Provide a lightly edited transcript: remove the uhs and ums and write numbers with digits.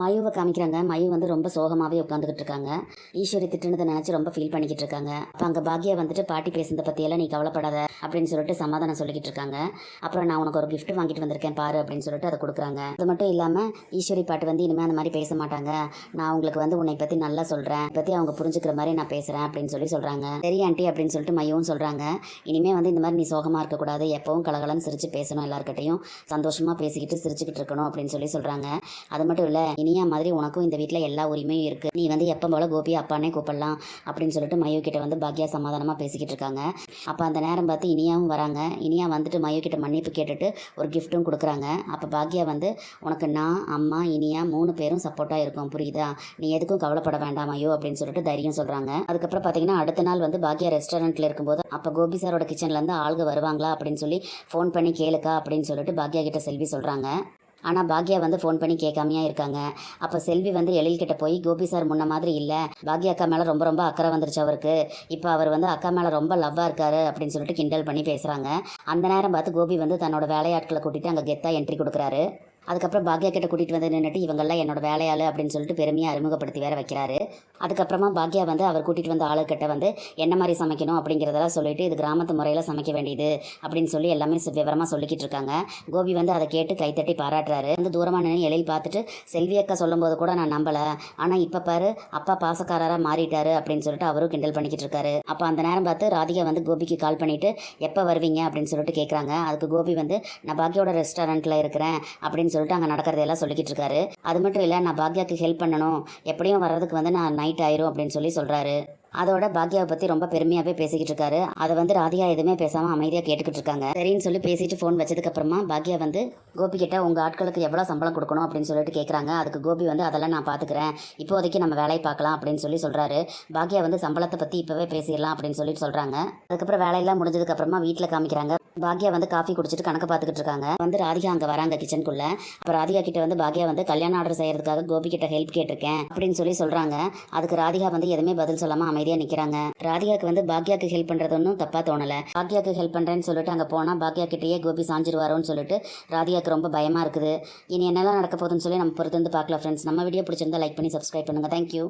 மயுவை காமிக்கிறாங்க. மயு வந்து ரொம்ப சோகமாகவே உட்காந்துக்கிட்டு இருக்காங்க. ஈஸ்வரி திட்டுனதை நினச்சி ரொம்ப ஃபீல் பண்ணிக்கிட்டு இருக்காங்க. அப்போ அங்கே பாக்யா வந்துட்டு பாட்டி பேசுனதை பற்றியெல்லாம் நீ கவலைப்படாத அப்படின்னு சொல்லிட்டு சமாதானம் சொல்லிக்கிட்டு இருக்காங்க. அப்புறம் நான் உனக்கு ஒரு gift வாங்கிட்டு வந்திருக்கேன் பாரு அப்படின்னு சொல்லிட்டு அதை கொடுக்குறாங்க. அது மட்டும் இல்லாமல் ஈஸ்வரி பாட்டு வந்து இனிமேல் அந்த மாதிரி பேச மாட்டாங்க. நான் உங்களுக்கு வந்து உன்னை பற்றி நல்லா சொல்கிறேன், பற்றி அவங்க புரிஞ்சுக்கிற மாதிரி நான் பேசுகிறேன் அப்படின்னு சொல்கிறாங்க. சரி ஆண்டி அப்படின்னு சொல்லிட்டு மையவும் சொல்கிறாங்க. இனிமேல் வந்து இந்த மாதிரி நீ சோகமாக இருக்கக்கூடாது, எப்பவும் கலகலன்னு சிரித்து பேசணும், எல்லாருக்கிட்டையும் சந்தோஷமாக பேசிக்கிட்டு சிரிச்சுக்கிட்டு இருக்கணும் அப்படின்னு சொல்கிறாங்க. அது மட்டும் இல்லை, இனியா மாதிரி உனக்கும் இந்த வீட்டில் எல்லா உரிமையும் இருக்குது, நீ வந்து எப்போ போல கோபி அப்பானே கூப்பிடலாம் அப்படின்னு சொல்லிட்டு மயு கிட்ட வந்து பாக்யா சமாதானமாக பேசிக்கிட்டு இருக்காங்க. அப்போ அந்த நேரம் பார்த்து இனியாவும் வராங்க. இனியா வந்துட்டு மயு கிட்ட மன்னிப்பு கேட்டுட்டு ஒரு கிஃப்ட்டும் கொடுக்குறாங்க. அப்போ பாக்யா வந்து உனக்கு நான், அம்மா, இனியா 3 பேரும் சப்போர்ட்டாக இருக்கும், புரியுதா, நீ எதுக்கும் கவலைப்பட வேண்டாம் மயு அப்படின்னு சொல்லிட்டு தைரியம் சொல்கிறாங்க. அதுக்கப்புறம் பார்த்தீங்கன்னா அடுத்த நாள் வந்து பாக்யா ரெஸ்டாரண்ட்டில் இருக்கும்போது அப்போ கோபி சாரோட கிச்சன்லேருந்து ஆளுங்க வருவாங்களா அப்படின்னு சொல்லி ஃபோன் பண்ணி கேளுக்கா அப்படின்னு சொல்லிட்டு பாக்யா கிட்ட செல்வி சொல்கிறாங்க. ஆனால் பாக்யா வந்து ஃபோன் பண்ணி கேட்காமையா இருக்காங்க. அப்போ செல்வி வந்து எழில்கிட்ட போய் கோபி சார் முன்ன மாதிரி இல்லை, பாக்யா அக்கா மேலே ரொம்ப ரொம்ப அக்கறை வந்துருச்சு அவருக்கு, இப்போ அவர் வந்து அக்கா மேலே ரொம்ப லவ்வாக இருக்காரு அப்படின்னு சொல்லிட்டு கிண்டல் பண்ணி பேசுகிறாங்க. அந்த நேரம் பார்த்து கோபி வந்து தன்னோட வேலையாட்களை கூட்டிகிட்டு அங்கே கெத்தாக என்ட்ரி கொடுக்குறாரு. அதுக்கப்புறம் பாக்யா கிட்ட கூட்டிகிட்டு வந்து நின்றுட்டு இவங்கெல்லாம் என்னோட வேலையாள் அப்படின்னு சொல்லிட்டு பெருமையாக அறிமுகப்படுத்தி வேற வைக்கிறாரு. அதுக்கப்புறமா பாக்யா வந்து அவர் கூட்டிகிட்டு வந்த ஆளுக்கிட்ட வந்து என்ன மாதிரி சமைக்கணும் அப்படிங்கிறதெல்லாம் சொல்லிட்டு இது கிராமத்து முறையில் சமைக்க வேண்டியது அப்படின்னு சொல்லி எல்லாமே விவரமாக சொல்லிக்கிட்டு இருக்காங்க. கோபி வந்து அதை கேட்டு கைத்தட்டி பாராட்டுறாரு. வந்து தூரமாக நின்று எழில் பார்த்துட்டு செல்வி அக்கா சொல்லும்போது கூட நான் நம்பலை, ஆனால் இப்போ பாரு அப்பா பாசக்காரராக மாறிட்டாரு அப்படின்னு சொல்லிட்டு அவரும் கிண்டல் பண்ணிக்கிட்டு இருக்காரு. அப்போ அந்த நேரம் பார்த்து ராதிகா வந்து கோபிக்கு கால் பண்ணிவிட்டு எப்போ வருவீங்க அப்படின்னு சொல்லிட்டு கேட்குறாங்க. அதுக்கு கோபி வந்து நான் பாக்யாவோட ரெஸ்டாரண்ட்டில் இருக்கிறேன் அப்படின்னு சொல்லிட்டு அங்கே நடக்கிறதெல்லாம் சொல்லிக்கிட்டு இருக்காரு. அது மட்டும் இல்லை, நான் பாக்யாவுக்கு ஹெல்ப் பண்ணணும், எப்படியும் வர்றதுக்கு வந்து நான் நைட் ஆயிரும் அப்படின்னு சொல்கிறாரு. அதோட பாக்யாவை பற்றி ரொம்ப பெருமையாகவே பேசிக்கிட்டு இருக்காரு. அதை வந்து ராதிகா எதுவுமே பேசாமல் அமைதியாக கேட்டுக்கிட்டு இருக்காங்க. சரின்னு சொல்லி பேசிட்டு ஃபோன் வச்சதுக்கப்புறமா பாக்யா வந்து கோபி கிட்ட உங்கள் ஆட்களுக்கு எவ்வளோ சம்பளம் கொடுக்கணும் அப்படின்னு சொல்லிட்டு கேட்குறாங்க. அதுக்கு கோபி வந்து அதெல்லாம் நான் பார்த்துக்கிறேன், இப்போதைக்கு நம்ம வேலையை பார்க்கலாம் அப்படின்னு சொல்கிறாரு. பாக்யா வந்து சம்பளத்தை பற்றி இப்போவே பேசிடலாம் அப்படின்னு சொல்கிறாங்க. அதுக்கப்புறம் வேலையெல்லாம் முடிஞ்சதுக்கப்புறமா வீட்டில் காமிக்கிறாங்க. பாக்யா வந்து காஃபி குடிச்சிட்டு கணக்கு பார்த்துக்கிட்டு இருக்காங்க. வந்து ராதிகா அங்கே வராங்க கிச்சனுக்குள்ள. அப்போ ராதிகா கிட்ட வந்து பாக்யா வந்து கல்யாண ஆர்டர் செய்யறதுக்காக கோபி கிட்ட ஹெல்ப் கேட்டிருக்கேன் அப்படின்னு சொல்கிறாங்க. அதுக்கு ராதிகா வந்து எதுவுமே பதில் சொல்லாமல் அமைதியாக நிற்கிறாங்க. ராதிகாவுக்கு வந்து பாக்யாவுக்கு ஹெல்ப் பண்ணுறது ஒன்றும் தப்பாக தோணலை. பாக்யாவுக்கு ஹெல்ப் பண்ணுறேன்னு சொல்லிட்டு அங்கே போனால் பாக்யா கிட்டேயே கோபி சாஞ்சிருவாரோன்னு சொல்லிட்டு ராதிகாவுக்கு ரொம்ப பயமாக இருக்குது. இனி என்னெல்லாம் நடக்க போகுதுன்னு சொல்லி நம்ம பொறுத்து வந்து பார்க்கலாம் ஃப்ரெண்ட்ஸ். நம்ம வீடியோ பிடிச்சிருந்தா லைக் பண்ணி சப்ஸ்கிரைப் பண்ணுங்கள். தேங்க்யூ.